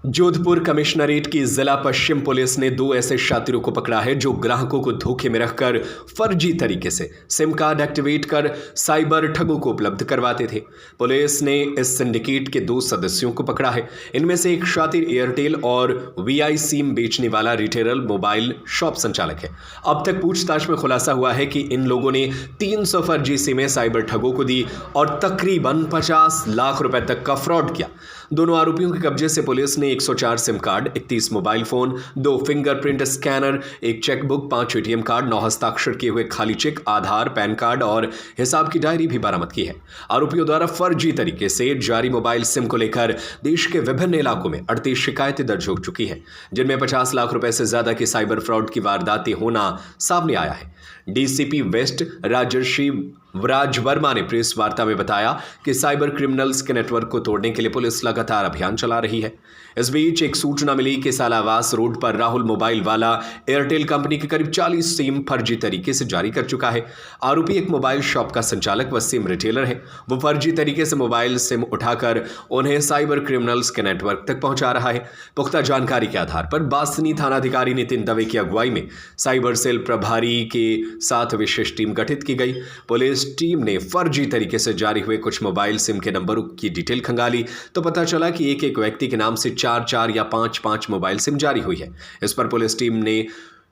Jodhpur commissionerate की जिला पश्चिम police ने 2 ऐसे शातिरों को पकड़ा है जो ग्राहकों को धोखे में रखकर फर्जी तरीके से सिम कार्ड एक्टिवेट कर साइबर ठगों को उपलब्ध करवाते थे। पुलिस ने इस सिंडिकेट के 2 सदस्यों को पकड़ा है। इनमें से एक शातिर एयरटेल और वीआई सिम बेचने वाला रिटेलर मोबाइल शॉप संचालक है। अब तक पूछताछ में खुलासा हुआ है कि इन लोगों ने 300 फर्जी सिमें साइबर ठगों को दी और तकरीबन 50 लाख रुपए तक का फ्रॉड किया। दोनों आरोपियों के कब्जे से पुलिस ने 104 SIM card, 31 mobile phone, 2 fingerprint scanner, एक चेकबुक, 5 एटीएम कार्ड, 9 हस्ताक्षर किए हुए खाली चेक, आधार, पैन कार्ड और हिसाब की डायरी भी बरामद की है। आरोपियों द्वारा फर्जी तरीके से जारी मोबाइल सिम को लेकर देश के विभिन्न इलाकों में 38 शिकायतें दर्ज हो चुकी हैं, जिनमें 50 लाख रुपए से ज्यादा की साइबर फ्रॉड की वारदातें होना सामने आया है। डीसीपी वेस्ट राजर्षि राज वर्मा ने प्रेस वार्ता में बताया कि साइबर क्रिमिनल्स के नेटवर्क को तोड़ने के लिए पुलिस लगातार अभियान चला रही है। इस बीच एक सूचना मिली कि सालावास रोड पर राहुल मोबाइल वाला एयरटेल कंपनी के करीब 40 सिम फर्जी तरीके से जारी कर चुका है। आरोपी एक मोबाइल शॉप का संचालक व सिम रिटेलर है। वो फर्जी तरीके से मोबाइल सिम उठाकर उन्हें साइबर क्रिमिनल्स के नेटवर्क तक पहुंचा रहा है। पुख्ता जानकारी के आधार पर बासनी थानाधिकारी नितिन दवे की अगुवाई में साइबर सेल प्रभारी के साथ विशेष टीम गठित की गई। पुलिस टीम ने फर्जी तरीके से जारी हुए कुछ मोबाइल सिम के नंबरों की डिटेल खंगाली तो पता चला कि एक व्यक्ति के नाम से 4 या 5 मोबाइल सिम जारी हुई है। इस पर पुलिस टीम ने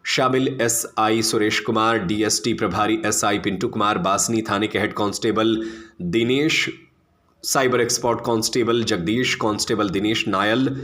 शामिल एसआई सुरेश कुमार, डीएसटी प्रभारी एसआई पिंटू कुमार, बासनी थाने के head constable Dinesh, cyber expert constable Jagdish, constable Dinesh Nayal,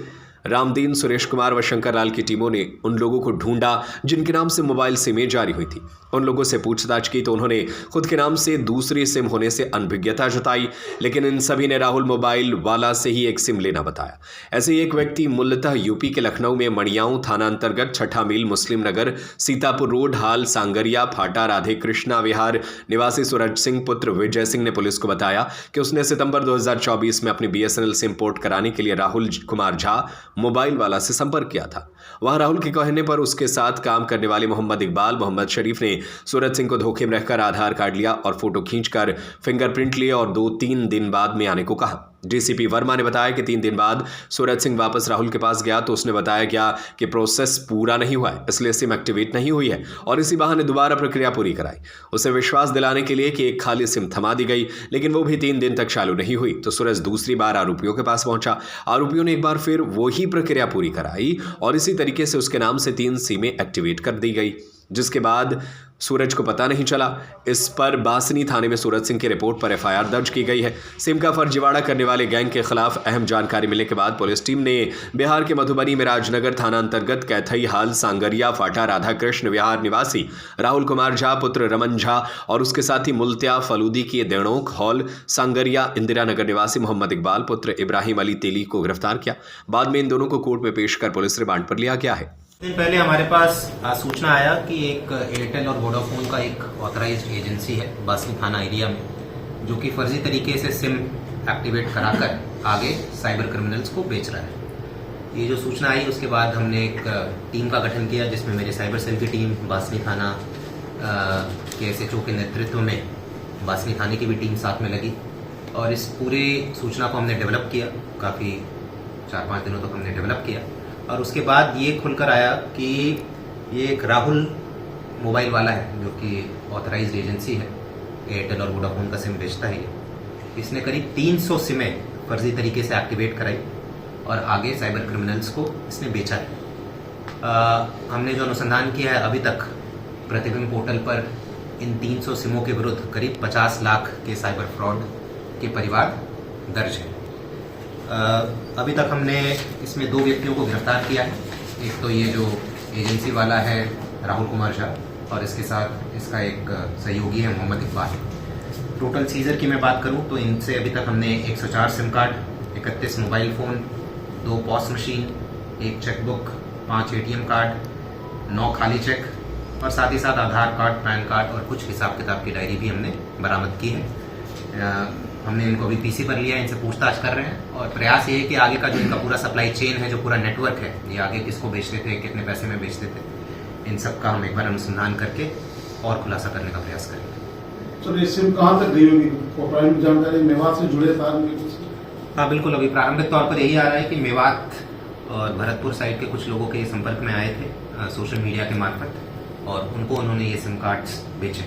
Ramdin, Suresh Kumar व शंकर लाल की टीमों ने उन लोगों को ढूंढा जिनके नाम से मोबाइल सिमें जारी हुई थी। उन लोगों से पूछताछ की तो उन्होंने खुद के नाम से दूसरी सिम होने से अनभिज्ञता जताई, लेकिन इन सभी ने राहुल मोबाइल वाला से ही एक सिम लेना बताया। ऐसे ही एक व्यक्ति मूलतः यूपी के लखनऊ में मणियाऊ थाना अंतर्गत 6 मील मुस्लिम नगर, सीतापुर रोड, हाल सांगरिया फाटा, राधे कृष्णा विहार निवासी सूरज सिंह पुत्र विजय सिंह ने पुलिस को बताया कि उसने सितंबर 2024 में अपनी बीएसएनएल सिम पोर्ट कराने के लिए राहुल कुमार झा मोबाइल वाला से संपर्क किया था। वहां राहुल के कहने पर उसके साथ काम करने वाले मोहम्मद इकबाल, मोहम्मद शरीफ ने सूरज सिंह को धोखे में रखकर आधार कार्ड लिया और फोटो खींचकर फिंगरप्रिंट लिए और 2-3 दिन बाद में आने को कहा। डीसीपी वर्मा ने बताया कि 3 दिन बाद सूरज सिंह वापस राहुल के पास गया तो उसने बताया गया कि प्रोसेस पूरा नहीं हुआ है, इसलिए सिम एक्टिवेट नहीं हुई है और इसी बहाने दोबारा प्रक्रिया पूरी कराई। उसे विश्वास दिलाने के लिए कि एक खाली सिम थमा दी गई, लेकिन वो भी 3 दिन तक चालू नहीं हुई तो सूरज दूसरी बार आरोपियों के पास पहुंचा। आरोपियों ने एक बार फिर वही प्रक्रिया पूरी कराई और इसी तरीके से उसके नाम से 3 सिमें एक्टिवेट कर दी गई, जिसके बाद सूरज को पता नहीं चला। इस पर बासनी थाने में सूरज सिंह की रिपोर्ट पर एफआईआर दर्ज की गई है। सिम का फर्जीवाड़ा करने वाले गैंग के खिलाफ अहम जानकारी मिलने के बाद पुलिस टीम ने बिहार के मधुबनी में राजनगर थाना अंतर्गत कैथई, हाल सांगरिया फाटा, राधा कृष्ण विहार निवासी राहुल कुमार झा पुत्र रमन झा और उसके साथी मुल्तिया फलूदी के देणोक, हॉल सांगरिया इंदिरा नगर निवासी मोहम्मद इकबाल पुत्र इब्राहिम अली तेली को गिरफ्तार किया। बाद में इन दोनों को कोर्ट में पेश कर पुलिस रिमांड पर लिया गया है। दिन पहले हमारे पास सूचना आया कि एक एयरटेल और वोडाफोन का एक ऑथराइज्ड एजेंसी है बासनी थाना एरिया में, जो कि फर्जी तरीके से सिम एक्टिवेट कराकर आगे साइबर क्रिमिनल्स को बेच रहा है। ये जो सूचना आई उसके बाद हमने एक टीम का गठन किया, जिसमें मेरे साइबर सेल की टीम, बासनी थाना के एसएचओ के नेतृत्व में बासनी थाने की भी टीम साथ में लगी और इस पूरे सूचना को हमने डेवलप किया। काफ़ी 4-5 दिनों तक हमने डेवलप किया और उसके बाद ये खुलकर आया कि ये एक राहुल मोबाइल वाला है, जो कि ऑथराइज्ड एजेंसी है, एयरटेल और वोडाफोन का सिम बेचता है। इसने करीब 300 सिमें फर्जी तरीके से एक्टिवेट कराई और आगे साइबर क्रिमिनल्स को इसने बेचा है। हमने जो अनुसंधान किया है अभी तक, प्रतिबिंब पोर्टल पर इन 300 सिमों के विरुद्ध करीब 50 लाख के साइबर फ्रॉड के परिवार दर्ज है। अभी तक हमने इसमें 2 व्यक्तियों को गिरफ्तार किया है। एक तो ये जो एजेंसी वाला है राहुल कुमार झा और इसके साथ इसका एक सहयोगी है मोहम्मद इकबाल। टोटल सीजर की मैं बात करूं तो इनसे अभी तक हमने 104 SIM card, 31 mobile phone, 2 POS machine, 1 chequebook, 5 ATM card, 9 खाली चेक और साथ ही साथ आधार कार्ड, पैन कार्ड और कुछ हिसाब किताब की डायरी भी हमने बरामद की है। हमने इनको अभी पीसी पर लिया, इनसे पूछताछ कर रहे हैं और प्रयास ये है कि आगे का जो इनका पूरा सप्लाई चेन है, जो पूरा नेटवर्क है, ये आगे किसको बेचते थे, कितने पैसे में बेचते थे, इन सब का हम एक बार अनुसंधान करके और खुलासा करने का प्रयास करेंगे। सर, ये सिम कहाँ तक गई होगी? प्राइवेट जानकारी मेवात से जुड़े था? हाँ बिल्कुल, अभी प्रारंभिक तौर पर यही आ रहा है कि मेवात और भरतपुर साइड के कुछ लोगों के संपर्क में आए थे सोशल मीडिया के मार्फत, और उनको उन्होंने ये सिम कार्ड्स बेचे।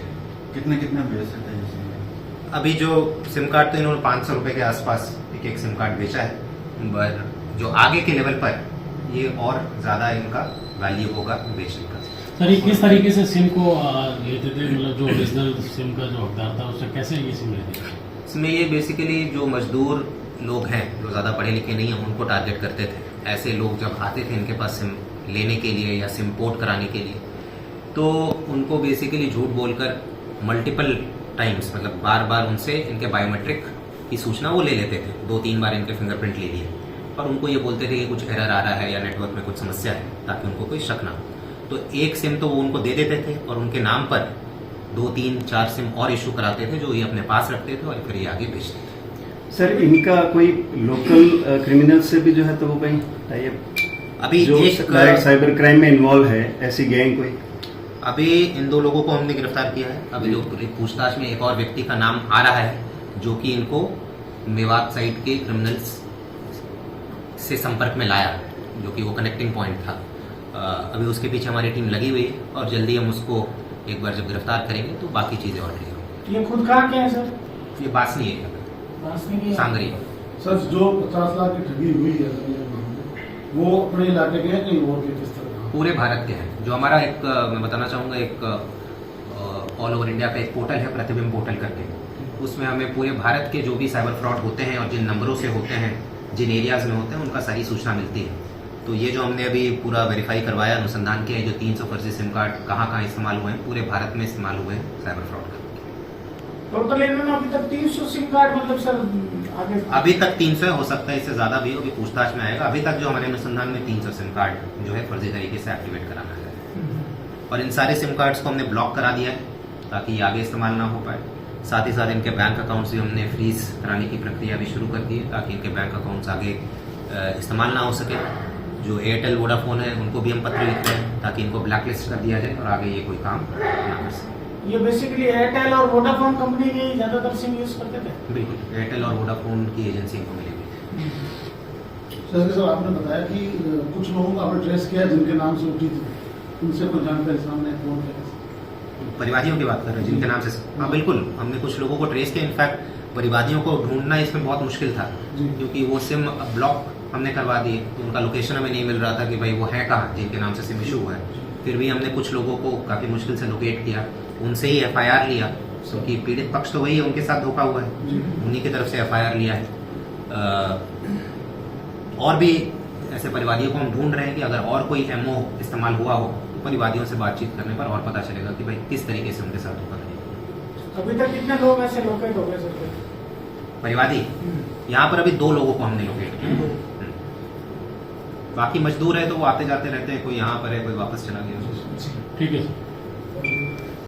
कितने बेच सकते हैं इसमें? अभी जो सिम कार्ड तो इन्होंने 500 रुपये के आसपास एक सिम कार्ड बेचा है, पर जो आगे के लेवल पर ये और ज़्यादा इनका वैल्यू होगा बेचने का। सर ये किस तरीके से सिम को लेते थे, मतलब जो ओरिजिनल सिम का जो हकदार था उससे कैसे ये सिम लेते थे? इसमें ये बेसिकली जो मजदूर लोग हैं जो ज़्यादा पढ़े लिखे नहीं हैं उनको टारगेट करते थे। ऐसे लोग जब आते थे इनके पास सिम लेने के लिए या सिम पोर्ट कराने के लिए, तो उनको बेसिकली झूठ बोलकर मल्टीपल टाइम्स, मतलब बार बार उनसे इनके बायोमेट्रिक की सूचना वो ले लेते थे। 2-3 बार इनके फिंगरप्रिंट ले लिए और उनको ये बोलते थे कि कुछ एरर आ रहा है या नेटवर्क में कुछ समस्या है, ताकि उनको कोई शक ना हो। तो एक सिम तो वो उनको दे देते थे और उनके नाम पर 2-3-4 सिम और इशू कराते थे, जो ये अपने पास रखते थे और फिर ये आगे बेचते थे। सर इनका कोई लोकल क्रिमिनल से भी जो है तो वो कहीं अभी जो एक डायरेक्ट साइबर क्राइम में इन्वॉल्व है, ऐसी गैंग कोई? अभी इन 2 लोगों को हमने गिरफ्तार किया है। अभी जो पूछताछ में एक और व्यक्ति का नाम आ रहा है जो कि इनको मेवात साइड के क्रिमिनल्स से संपर्क में लाया, जो कि वो कनेक्टिंग पॉइंट था। अभी उसके पीछे हमारी टीम लगी हुई है और जल्दी हम उसको एक बार जब गिरफ्तार करेंगे तो बाकी चीज़ें और क्लियर होंगी। ये खुद कहाँ के हैं सर? ये बासनी एरिया में, बांसनी के सांगरी। सर जो 50 लाख की ठगी हुई है वो अपने इलाके के हैं कहीं और के किस तरह? पूरे भारत के हैं। जो हमारा एक मैं बताना चाहूँगा, एक ऑल ओवर इंडिया का एक पोर्टल है प्रतिबिंब पोर्टल करके, उसमें हमें पूरे भारत के जो भी साइबर फ्रॉड होते हैं और जिन नंबरों से होते हैं, जिन एरियाज़ में होते हैं, उनका सारी सूचना मिलती है। तो ये जो हमने अभी पूरा वेरीफाई करवाया, अनुसंधान किया है, जो 300 फर्जी सिम कार्ड कहाँ कहाँ इस्तेमाल हुए हैं, पूरे भारत में इस्तेमाल हुए हैं साइबर फ्रॉड करके। टोटल इन्होंने अभी तक 300 सिम कार्ड, मतलब सर आगे अभी तक 300 हो सकता है, इससे ज़्यादा भी हो, अभी पूछताछ में आएगा। अभी तक जो हमारे अनुसंधान में 300 सिम कार्ड जो है फर्जी तरीके से एक्टिवेट कराना है, और इन सारे सिम कार्ड्स को हमने ब्लॉक करा दिया है ताकि ये आगे इस्तेमाल ना हो पाए। साथ ही साथ इनके बैंक अकाउंट्स भी हमने फ्रीज कराने की प्रक्रिया भी शुरू कर दी है ताकि इनके बैंक अकाउंट्स आगे इस्तेमाल ना हो सके। जो एयरटेल वोडाफोन है उनको भी हम पत्र लिखते हैं ताकि इनको ब्लैक लिस्ट कर दिया जाए और आगे ये कोई काम ना कर सके। ये बेसिकली एयरटेल और वोडाफोन कंपनी के ज्यादातर सिम यूज करते थे। बिल्कुल, एयरटेल और वोडाफोन की एजेंसी इनको मिलेगी। सर आपने बताया कि कुछ लोगों को आपने ट्रेस किया जिनके नाम से उठी थी, उनसे कोई जानकारी सामने कौन है? परिवादियों की बात कर रहे हैं जिनके नाम से? हाँ बिल्कुल, हमने कुछ लोगों को ट्रेस किया। इनफैक्ट परिवादियों को ढूंढना इसमें बहुत मुश्किल था क्योंकि वो सिम ब्लॉक हमने करवा दिए, तो उनका लोकेशन हमें नहीं मिल रहा था कि भाई वो है कहाँ जिनके नाम से सिम इशू हुआ है। फिर भी हमने कुछ लोगों को काफ़ी मुश्किल से लोकेट किया, उनसे ही FIR लिया, क्योंकि पीड़ित पक्ष तो वही है, उनके साथ धोखा हुआ है, उन्हीं की तरफ से FIR लिया है। और भी ऐसे परिवादियों को हम ढूंढ रहे हैं कि अगर और कोई MO इस्तेमाल हुआ हो तो परिवादियों से बातचीत करने पर और पता चलेगा कि भाई किस तरीके से उनके साथ धोखा करेगा। अभी तक कितने लोग ऐसे लोकेट हो गए सर? परिवादी यहाँ पर अभी 2 लोगों को हमने लोकेट किया, बाकी मजदूर है तो वो आते जाते रहते हैं, कोई यहाँ पर है, कोई वापस चला गया। ठीक है सर।